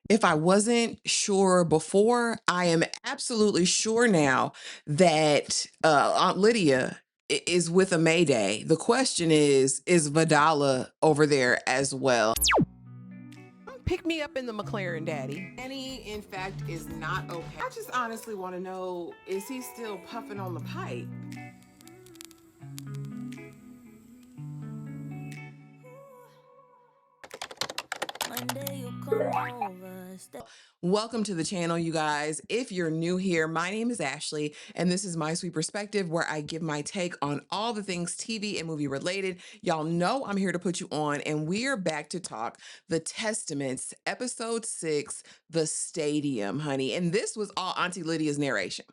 If I wasn't sure before, I am absolutely sure now that Aunt Lydia is with a Mayday. The question is Vidala over there as well? Pick me up in the McLaren, Daddy. Annie, in fact, is not okay. I just honestly want to know, is he still puffing on the pipe? Monday you come over. Welcome to the channel, you guys. If you're new here, my name is Ashley, and this is My Sweet Perspective, where I give my take on all the things TV and movie related. Y'all know I'm here to put you on, and we are back to talk The Testaments, episode 6, The Stadium, honey. And this was all Auntie Lydia's narration.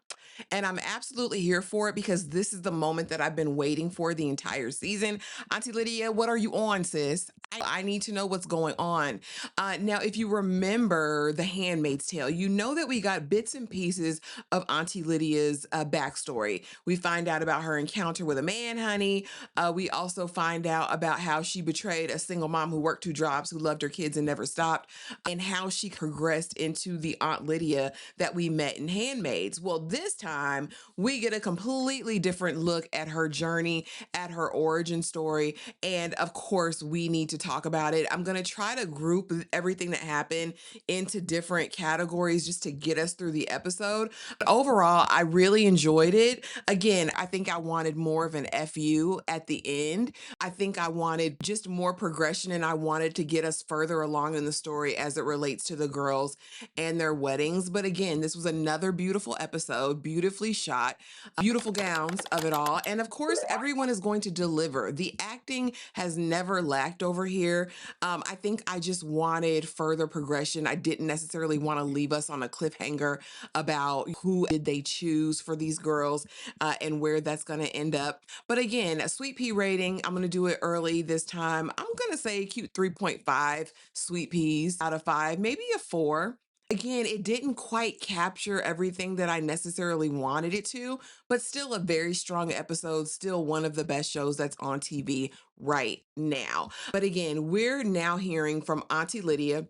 And I'm absolutely here for it because this is the moment that I've been waiting for the entire season. Auntie Lydia, what are you on, sis? I need to know what's going on. Now, if you remember The Handmaid's Tale, you know that we got bits and pieces of Auntie Lydia's backstory. We find out about her encounter with a man, honey. We also find out about how she betrayed a single mom who worked 2 jobs, who loved her kids and never stopped, and how she progressed into the Aunt Lydia that we met in Handmaids. Well, this time we get a completely different look at her journey, at her origin story, and of course, we need to talk about it. I'm going to try to group everything that happened into different categories just to get us through the episode. But overall, I really enjoyed it. Again, I think I wanted more of an FU at the end. I think I wanted just more progression, and I wanted to get us further along in the story as it relates to the girls and their weddings. But again, this was another beautiful episode, beautifully shot, beautiful gowns of it all. And of course, everyone is going to deliver. The acting has never lacked over here. I think I just wanted further progression. I didn't necessarily want to leave us on a cliffhanger about who did they choose for these girls and where that's going to end up. But again, a Sweet Pea rating, I'm going to do it early this time. I'm going to say cute 3.5 Sweet Peas out of 5, maybe a 4. Again, it didn't quite capture everything that I necessarily wanted it to, but still a very strong episode, still one of the best shows that's on TV right now. But again, we're now hearing from Auntie Lydia.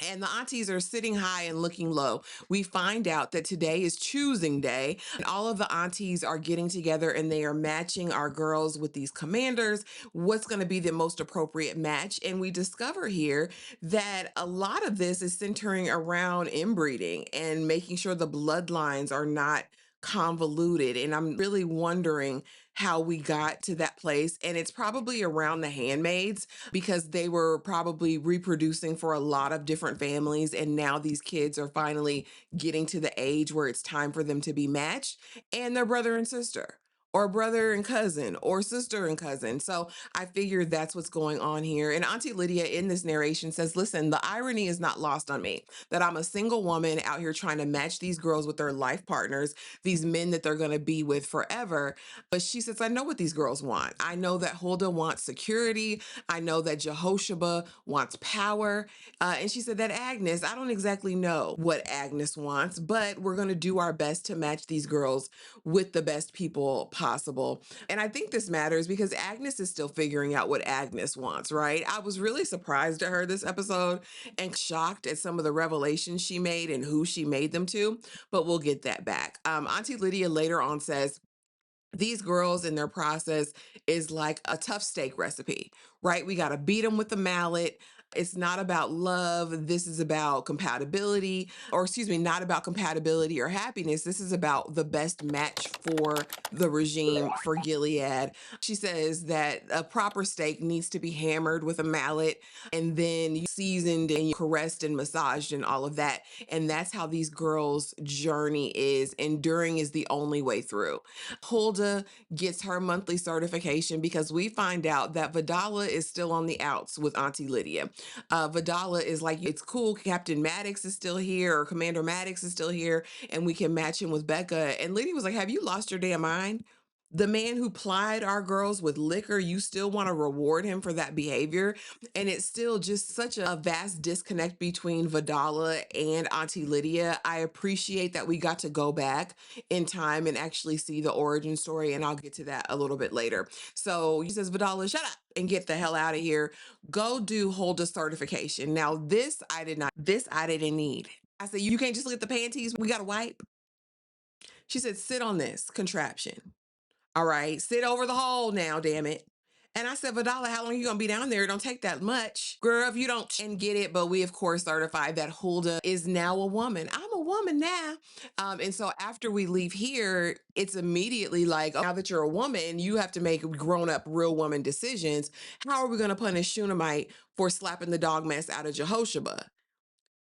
And the aunties are sitting high and looking low. We find out that today is choosing day, and all of the aunties are getting together and they are matching our girls with these commanders. What's going to be the most appropriate match? And we discover here that a lot of this is centering around inbreeding and making sure the bloodlines are not convoluted. And I'm really wondering how we got to that place. And it's probably around the handmaids because they were probably reproducing for a lot of different families. And now these kids are finally getting to the age where it's time for them to be matched, and their brother and sister, or brother and cousin, or sister and cousin. So I figured that's what's going on here. And Auntie Lydia in this narration says, listen, the irony is not lost on me that I'm a single woman out here trying to match these girls with their life partners, these men that they're going to be with forever. But she says, I know what these girls want. I know that Huldah wants security. I know that Jehoshaphat wants power. And she said that Agnes, I don't exactly know what Agnes wants, but we're going to do our best to match these girls with the best people possible. And I think this matters because Agnes is still figuring out what Agnes wants, right? I was really surprised at her this episode and shocked at some of the revelations she made and who she made them to, but we'll get that back. Auntie Lydia later on says, these girls in their process is like a tough steak recipe, right? We got to beat them with the mallet. It's not about love. This is about compatibility, or excuse me, not about compatibility or happiness. This is about the best match for the regime, for Gilead. She says that a proper steak needs to be hammered with a mallet and then seasoned and caressed and massaged and all of that. And that's how these girls' journey is. Enduring is the only way through. Huldah gets her monthly certification because we find out that Vidala is still on the outs with Auntie Lydia. Vidala is like, it's cool, Captain Maddox is still here, or Commander Maddox is still here, and we can match him with Becca. And Lydia was like, have you lost your damn mind? The man who plied our girls with liquor, you still want to reward him for that behavior. And it's still just such a vast disconnect between Vidala and Auntie Lydia. I appreciate that we got to go back in time and actually see the origin story. And I'll get to that a little bit later. So he says, Vidala, shut up and get the hell out of here. Go do hold a certification. Now, this I didn't need. I said, you can't just look at the panties. We got to wipe. She said, sit on this contraption. All right, sit over the hole now, damn it. And I said, Vidala, how long are you gonna be down there? It don't take that much. Girl, if you don't and get it, but we of course certified that Hulda is now a woman. I'm a woman now. And so after we leave here, it's immediately like, oh, now that you're a woman, you have to make grown-up real woman decisions. How are we gonna punish Shunammite for slapping the dog mess out of Jehoshaphat?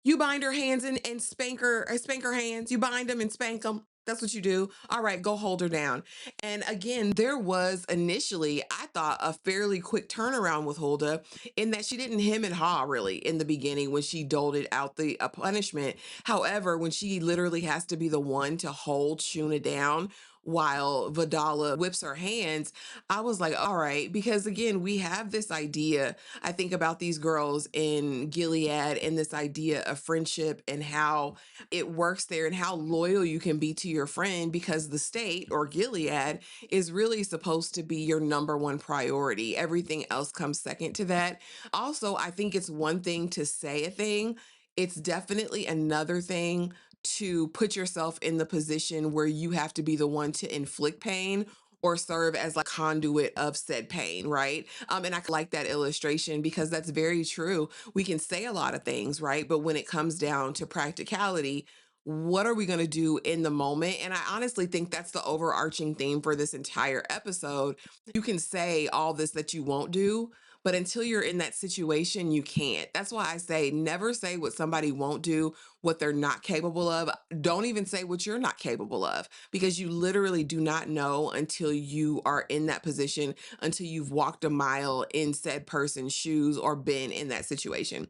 You bind her hands and spank her hands. You bind them and spank them. That's what you do. All right, go hold her down. And again, there was initially, I thought, a fairly quick turnaround with Hulda in that she didn't hem and haw really in the beginning when she doled out the punishment. However, when she literally has to be the one to hold Shuna down while Vidala whips her hands, I was like, all right, because again, we have this idea I think about these girls in Gilead and this idea of friendship and how it works there and how loyal you can be to your friend because the state or Gilead is really supposed to be your number one priority. Everything else comes second to that. Also, I think it's one thing to say a thing, it's definitely another thing to put yourself in the position where you have to be the one to inflict pain or serve as like conduit of said pain, right? And I like that illustration because that's very true. We can say a lot of things, right? But when it comes down to practicality, what are we going to do in the moment? And I honestly think that's the overarching theme for this entire episode. You can say all this that you won't do, but until you're in that situation, you can't. That's why I say never say what somebody won't do, what they're not capable of. Don't even say what you're not capable of because you literally do not know until you are in that position, until you've walked a mile in said person's shoes or been in that situation.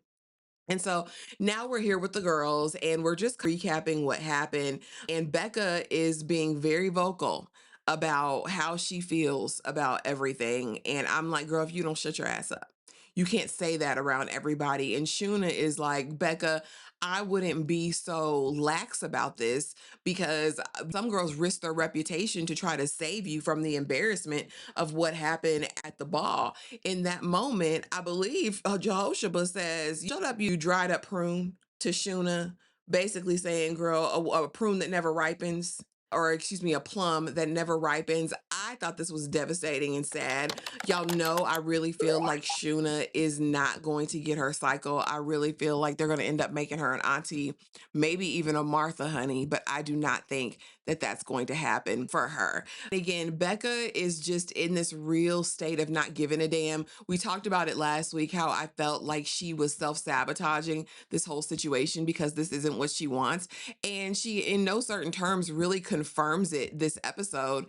And so now we're here with the girls and we're just recapping what happened. And Becca is being very vocal about how she feels about everything. And I'm like, girl, if you don't shut your ass up, you can't say that around everybody. And Shuna is like, Becca, I wouldn't be so lax about this because some girls risk their reputation to try to save you from the embarrassment of what happened at the ball. In that moment, I believe Jehoshaphat says, shut up, you dried up prune to Shuna, basically saying, girl, a prune that never ripens. Or, excuse me, a plum that never ripens. I thought this was devastating and sad. Y'all know I really feel like Shuna is not going to get her cycle. I really feel like they're going to end up making her an auntie, maybe even a Martha, honey, but I do not think that that's going to happen for her. Again, Becca is just in this real state of not giving a damn. We talked about it last week, how I felt like she was self-sabotaging this whole situation because this isn't what she wants. And she, in no certain terms, really confirms it this episode,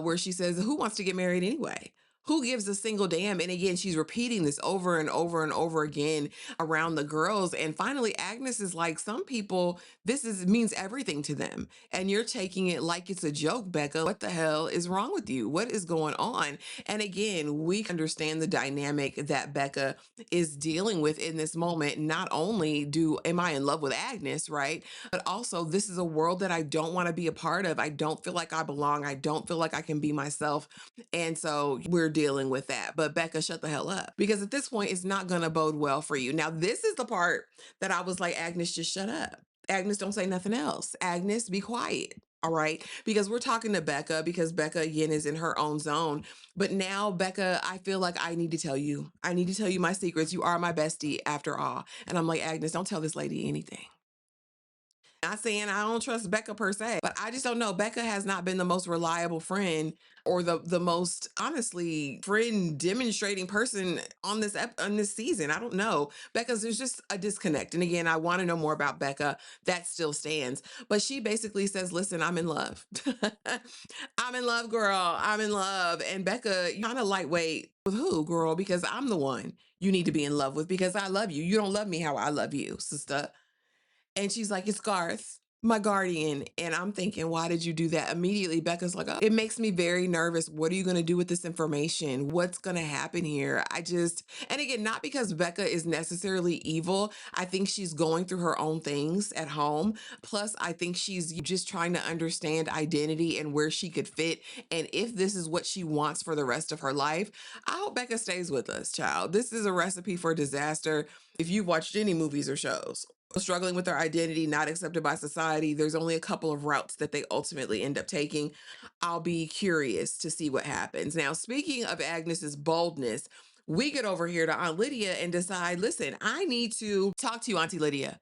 where she says, who wants to get married anyway? Who gives a single damn? And again, she's repeating this over and over and over again around the girls. And finally, Agnes is like, some people, means everything to them. And you're taking it like it's a joke, Becca. What the hell is wrong with you? What is going on? And again, we understand the dynamic that Becca is dealing with in this moment. Not only am I in love with Agnes, right? But also this is a world that I don't want to be a part of. I don't feel like I belong. I don't feel like I can be myself. And so we're dealing with that. But Becca, shut the hell up. Because at this point, it's not going to bode well for you. Now, this is the part that I was like, Agnes, just shut up. Agnes, don't say nothing else. Agnes, be quiet. All right. Because we're talking to Becca because Becca, again, is in her own zone. But now, Becca, I feel like I need to tell you. I need to tell you my secrets. You are my bestie after all. And I'm like, Agnes, don't tell this lady anything. Not saying I don't trust Becca per se, but I just don't know. Becca has not been the most reliable friend or the most honestly friend demonstrating person on on this season. I don't know. Becca's there's just a disconnect. And again, I want to know more about Becca. That still stands. But she basically says, listen, I'm in love. I'm in love, girl. I'm in love. And Becca, you kind of lightweight with who, girl? Because I'm the one you need to be in love with because I love you. You don't love me how I love you, sister. And she's like, it's Garth. my guardian. And I'm thinking, why did you do that? Immediately, Becca's like, oh, it makes me very nervous. What are you going to do with this information? What's going to happen here? And again, not because Becca is necessarily evil. I think she's going through her own things at home. Plus, I think she's just trying to understand identity and where she could fit. And if this is what she wants for the rest of her life, I hope Becca stays with us, child. This is a recipe for disaster. If you've watched any movies or shows, struggling with their identity, not accepted by society, there's only a couple of routes that they ultimately end up taking. I'll be curious to see what happens. Now, speaking of Agnes's boldness, we get over here to Aunt Lydia and decide, listen, I need to talk to you, Auntie Lydia.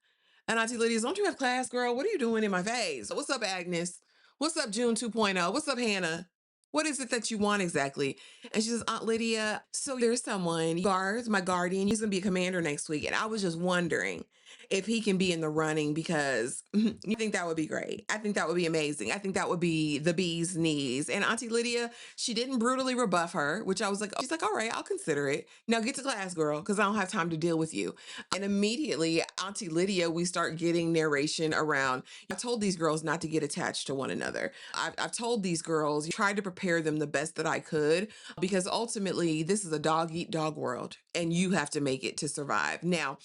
And Auntie Lydia, don't you have class, girl? What are you doing in my face? What's up, Agnes? What's up, June 2.0? What's up, Hannah? What is it that you want exactly? And she says, Aunt Lydia, so there's someone, guards, my guardian, he's gonna be a commander next week. And I was just wondering if he can be in the running because you think that would be great. I think that would be amazing. I think that would be the bee's knees. And Auntie Lydia, she didn't brutally rebuff her, which I was like, she's like, all right, I'll consider it. Now get to class, girl, because I don't have time to deal with you. And immediately, Auntie Lydia, we start getting narration around. I told these girls not to get attached to one another. I've told these girls, tried to prepare them the best that I could, because ultimately, this is a dog eat dog world, and you have to make it to survive. Now,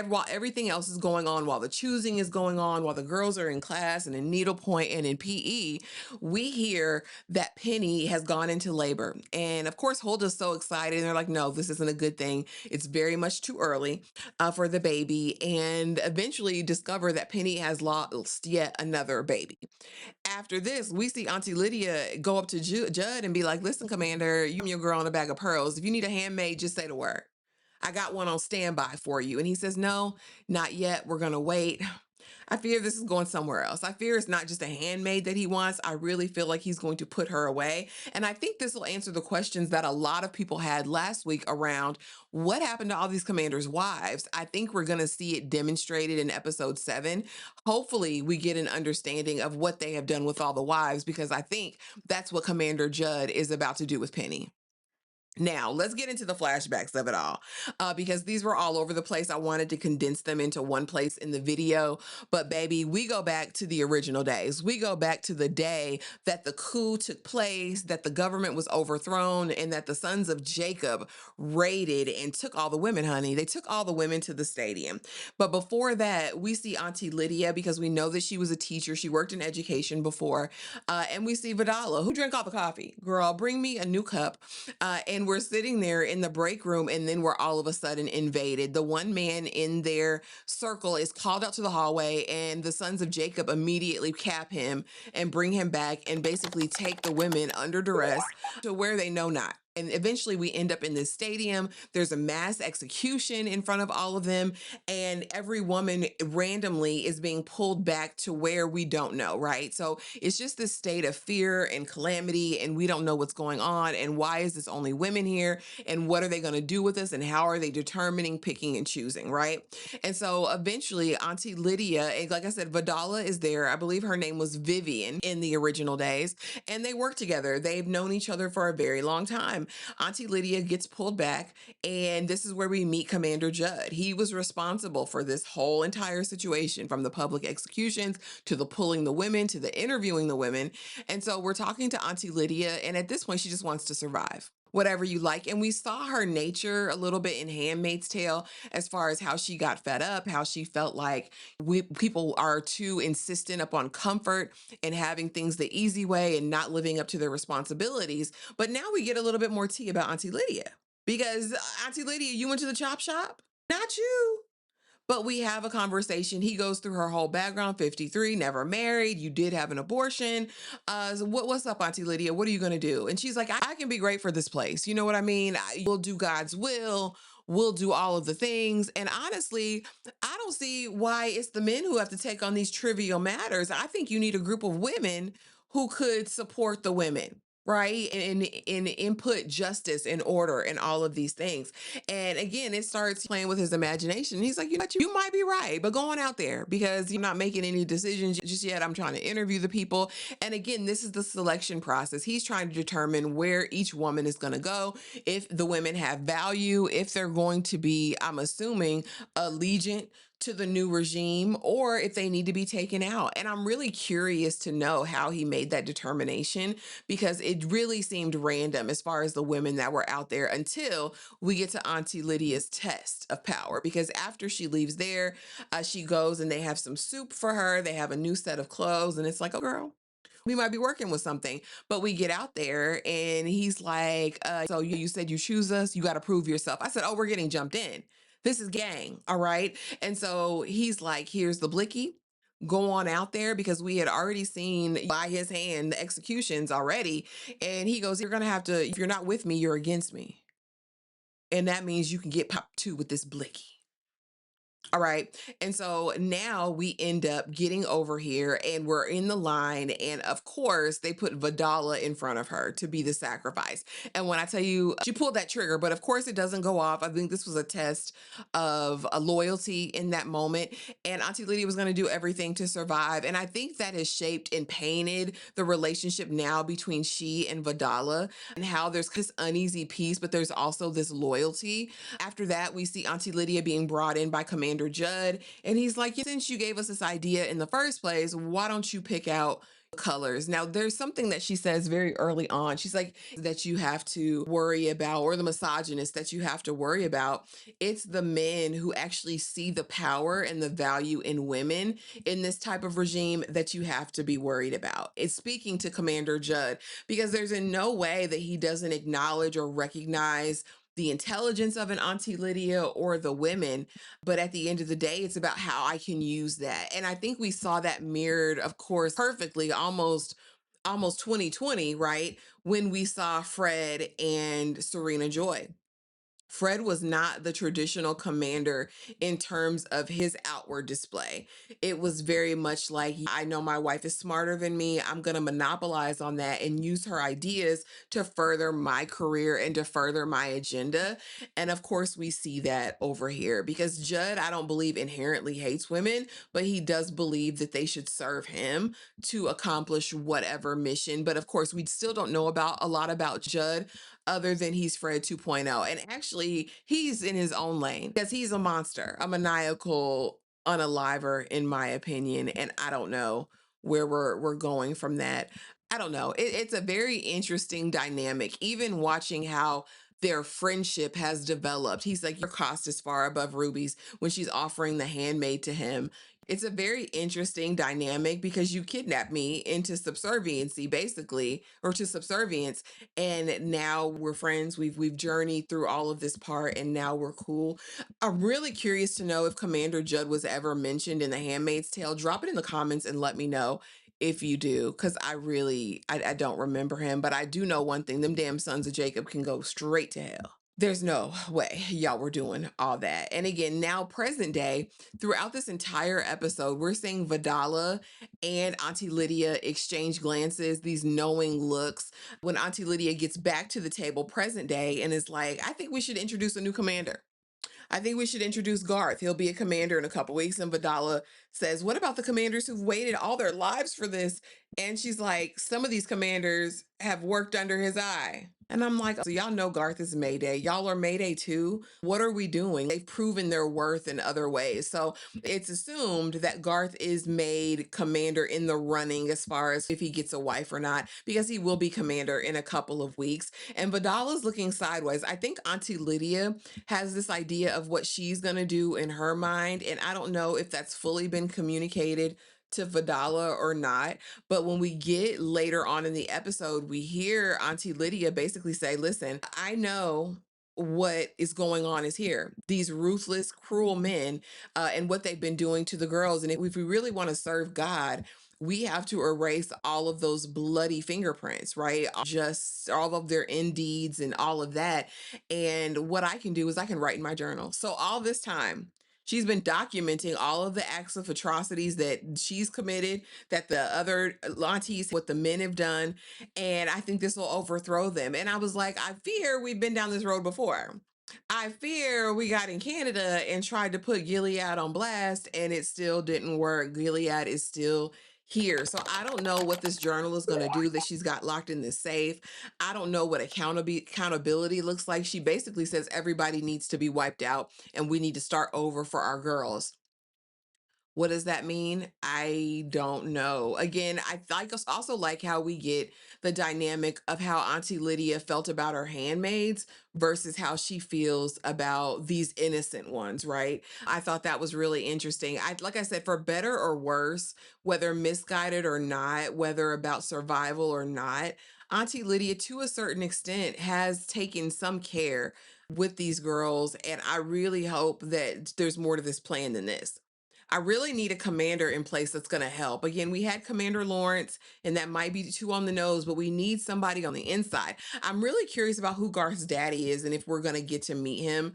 while everything else is going on, while the choosing is going on, while the girls are in class and in needlepoint and in PE, we hear that Penny has gone into labor. And of course, Hulda's so excited. And they're like, no, this isn't a good thing. It's very much too early for the baby. And eventually discover that Penny has lost yet another baby. After this, we see Auntie Lydia go up to Judd and be like, listen, Commander, you and your girl on a bag of pearls. If you need a handmaid, just say the word. I got one on standby for you. And he says, no, not yet. We're going to wait. I fear this is going somewhere else. I fear it's not just a handmaid that he wants. I really feel like he's going to put her away. And I think this will answer the questions that a lot of people had last week around what happened to all these commanders' wives. I think we're going to see it demonstrated in episode 7. Hopefully, we get an understanding of what they have done with all the wives, because I think that's what Commander Judd is about to do with Penny. Now, let's get into the flashbacks of it all, because these were all over the place. I wanted to condense them into one place in the video. But baby, we go back to the original days. We go back to the day that the coup took place, that the government was overthrown, and that the sons of Jacob raided and took all the women, honey. They took all the women to the stadium. But before that, we see Auntie Lydia, because we know that she was a teacher. She worked in education before. And we see Vidala, who drank all the coffee. Girl, bring me a new cup. And we're sitting there in the break room, and then we're all of a sudden invaded. The one man in their circle is called out to the hallway, and the sons of Jacob immediately cap him and bring him back and basically take the women under duress to where they know not. And eventually we end up in this stadium. There's a mass execution in front of all of them. And every woman randomly is being pulled back to where we don't know, right? So it's just this state of fear and calamity. And we don't know what's going on. And why is this only women here? And what are they going to do with us? And how are they determining, picking, and choosing, right? And so eventually Auntie Lydia, and like I said, Vidala is there. I believe her name was Vivian in the original days. And they work together. They've known each other for a very long time. Auntie Lydia gets pulled back, and this is where we meet Commander Judd. He was responsible for this whole entire situation, from the public executions to the pulling the women to the interviewing the women. And so we're talking to Auntie Lydia, and at this point, she just wants to survive. Whatever you like. And we saw her nature a little bit in Handmaid's Tale, as far as how she got fed up, how she felt like people are too insistent upon comfort and having things the easy way and not living up to their responsibilities. But now we get a little bit more tea about Auntie Lydia, because Auntie Lydia, you went to the chop shop? Not you. But we have a conversation. He goes through her whole background: 53, never married. You did have an abortion. So what's up, Auntie Lydia? What are you going to do? And she's like, I can be great for this place. You know what I mean? We'll do God's will. We'll do all of the things. And honestly, I don't see why it's the men who have to take on these trivial matters. I think you need a group of women who could support the women. Right. And input justice and order and all of these things. And again, it starts playing with his imagination. He's like, you know what, you might be right, but going out there, because you're not making any decisions just yet. I'm trying to interview the people. And again, this is the selection process. He's trying to determine where each woman is going to go, if the women have value, if they're going to be, I'm assuming, allegiant to the new regime or if they need to be taken out. And I'm really curious to know how he made that determination because it really seemed random as far as the women that were out there until we get to Auntie Lydia's test of power. Because after she leaves there, she goes and they have some soup for her. They have a new set of clothes, and it's like, oh, girl, we might be working with something. But we get out there and he's like, so you said you choose us, you got to prove yourself. I said, oh, we're getting jumped in. This is gang. All right. And so he's like, here's the blicky. Go on out there because we had already seen by his hand the executions already. And he goes, you're going to have to, if you're not with me, you're against me. And that means you can get popped too with this blicky. All right. And so now we end up getting over here and we're in the line. And of course, they put Vidala in front of her to be the sacrifice. And when I tell you, she pulled that trigger, but of course, it doesn't go off. I think this was a test of a loyalty in that moment. And Auntie Lydia was going to do everything to survive. And I think that has shaped and painted the relationship now between she and Vidala and how there's this uneasy peace, but there's also this loyalty. After that, we see Auntie Lydia being brought in by Commander Judd. And he's like, since you gave us this idea in the first place, why don't you pick out colors? Now, there's something that she says very early on. She's like, that you have to worry about, or the misogynist that you have to worry about. It's the men who actually see the power and the value in women in this type of regime that you have to be worried about. It's speaking to Commander Judd because there's in no way that he doesn't acknowledge or recognize the intelligence of an Auntie Lydia or the women. But at the end of the day, it's about how I can use that. And I think we saw that mirrored, of course, perfectly almost 2020, right? When we saw Fred and Serena Joy. Fred was not the traditional commander in terms of his outward display. It was very much like, I know my wife is smarter than me. I'm going to monopolize on that and use her ideas to further my career and to further my agenda. And of course, we see that over here because Judd, I don't believe inherently hates women, but he does believe that they should serve him to accomplish whatever mission. But of course, we still don't know about a lot about Judd other than he's Fred 2.0. And actually, he's in his own lane because he's a monster, a maniacal unaliver, in my opinion. And I don't know where we're going from that. I don't know. It's a very interesting dynamic, even watching how their friendship has developed. He's like, your cost is far above Ruby's when she's offering the handmaid to him. It's a very interesting dynamic because you kidnapped me into subserviency, basically, or to subservience, and now we're friends. We've journeyed through all of this part and now we're cool. I'm really curious to know if Commander Judd was ever mentioned in the Handmaid's Tale. Drop it in the comments and let me know if you do, because I don't remember him, but I do know one thing: them damn sons of Jacob can go straight to hell. There's no way y'all were doing all that. And again, now present day, throughout this entire episode, we're seeing Vidala and Auntie Lydia exchange glances, these knowing looks. When Auntie Lydia gets back to the table present day and is like, I think we should introduce a new commander. I think we should introduce Garth. He'll be a commander in a couple weeks. And Vidala says, what about the commanders who've waited all their lives for this? And she's like, some of these commanders have worked under his eye. And I'm like, so y'all know Garth is Mayday. Y'all are Mayday too. What are we doing? They've proven their worth in other ways. So it's assumed that Garth is made commander in the running as far as if he gets a wife or not, because he will be commander in a couple of weeks. And Vidala's looking sideways. I think Auntie Lydia has this idea of what she's going to do in her mind. And I don't know if that's fully been communicated to Vidala or not. But when we get later on in the episode, we hear Auntie Lydia basically say, listen, I know what is going on is here. These ruthless, cruel men and what they've been doing to the girls. And if we really want to serve God, we have to erase all of those bloody fingerprints, right? Just all of their end deeds and all of that. And what I can do is I can write in my journal. So all this time, she's been documenting all of the acts of atrocities that she's committed, that the other aunties, what the men have done. And I think this will overthrow them. And I was like, I fear we've been down this road before. I fear we got in Canada and tried to put Gilead on blast and it still didn't work. Gilead is still here. So I don't know what this journal is going to do that she's got locked in this safe. I don't know what accountability looks like. She basically says everybody needs to be wiped out and we need to start over for our girls. What does that mean? I don't know. Again, also like how we get the dynamic of how Auntie Lydia felt about her handmaids versus how she feels about these innocent ones, right? I thought that was really interesting. Like I said, for better or worse, whether misguided or not, whether about survival or not, Auntie Lydia, to a certain extent, has taken some care with these girls. And I really hope that there's more to this plan than this. I really need a commander in place that's going to help. Again, we had Commander Lawrence, and that might be too on the nose, but we need somebody on the inside. I'm really curious about who Garth's daddy is and if we're going to get to meet him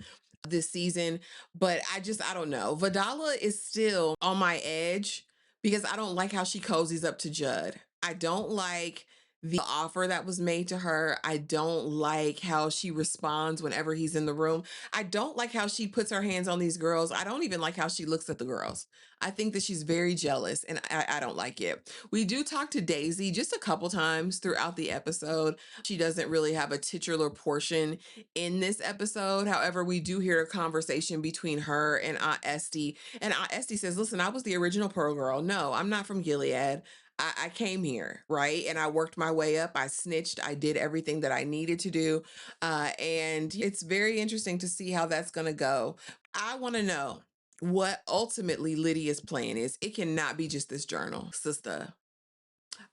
this season. But I don't know. Vidala is still on my edge because I don't like how she cozies up to Judd. I don't like the offer that was made to her. I don't like how she responds whenever he's in the room. I don't like how she puts her hands on these girls. I don't even like how she looks at the girls. I think that she's very jealous and I don't like it. We do talk to Daisy just a couple times throughout the episode. She doesn't really have a titular portion in this episode. However, we do hear a conversation between her and Aunt Esty. And Aunt Esty says, listen, I was the original Pearl Girl. No, I'm not from Gilead. I came here, right? And I worked my way up. I snitched. I did everything that I needed to do. And it's very interesting to see how that's going to go. I want to know what ultimately Lydia's plan is. It cannot be just this journal, sister.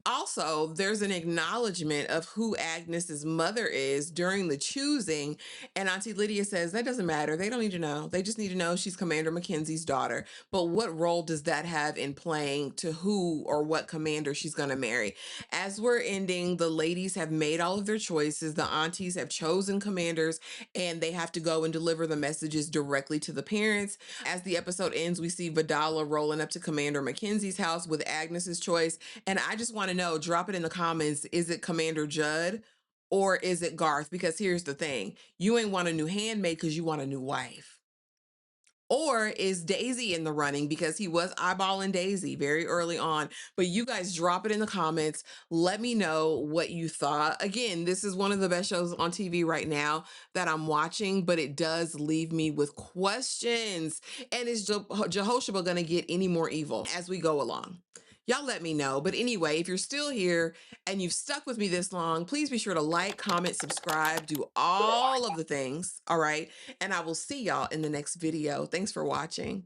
Also, there's an acknowledgement of who Agnes's mother is during the choosing. And Auntie Lydia says that doesn't matter. They don't need to know. They just need to know she's Commander Mackenzie's daughter. But what role does that have in playing to who or what commander she's going to marry? As we're ending, the ladies have made all of their choices. The aunties have chosen commanders and they have to go and deliver the messages directly to the parents. As the episode ends, we see Vidala rolling up to Commander Mackenzie's house with Agnes's choice. And I just want to know, drop it in the comments. Is it Commander Judd or is it Garth? Because here's the thing, you ain't want a new handmaid because you want a new wife. Or is Daisy in the running because he was eyeballing Daisy very early on? But you guys drop it in the comments. Let me know what you thought. Again, this is one of the best shows on TV right now that I'm watching, but it does leave me with questions. And is Jehoshaphat going to get any more evil as we go along? Y'all let me know. But anyway, if you're still here and you've stuck with me this long, please be sure to like, comment, subscribe, do all of the things. All right. And I will see y'all in the next video. Thanks for watching.